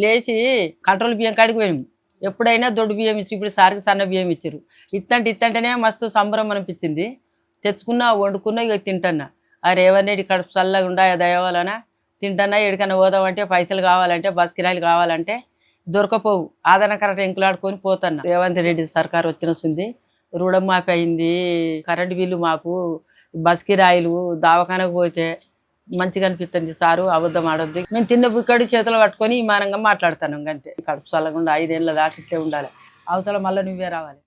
లేచి కంట్రోల్ బియ్యం కాడికి పోయాము. ఎప్పుడైనా దొడ్డు బియ్యం ఇచ్చి ఇప్పుడు సారికి సన్న బియ్యం ఇచ్చారు. ఇత్తంటేనే మస్తు సంబరం అనిపించింది. తెచ్చుకున్నా వండుకున్నా ఇక తింటున్నా. ఆ రేవంత్ రెడ్డి కడుపు చల్లగా ఉండా దయ వలన తింటున్నా. ఎక్కడికైనా పోదామంటే పైసలు కావాలంటే బస్ కిరాయిలు కావాలంటే దొరకపోవు. ఆదరణకర ఎంకులాడుకొని పోతున్నా. రేవంత్ రెడ్డి సర్కార్ వచ్చినస్తుంది. రుణం మాఫీ అయింది. కరెంటు బిల్లు మాకు, బస్ కిరాయిలు, దవాఖానకు పోతే మంచిగా అనిపిస్తుంది. సారు అబద్ధం ఆడొద్దు. మేము తిన్న బుక్కడి చేతులు పట్టుకొని విమానంగా మాట్లాడుతున్నాం. అంతే. కడుపు చల్లకుండా 5 ఏళ్ళ దాకా ఇట్లే ఉండాలి. అవతల మళ్ళీ నువ్వే రావాలి.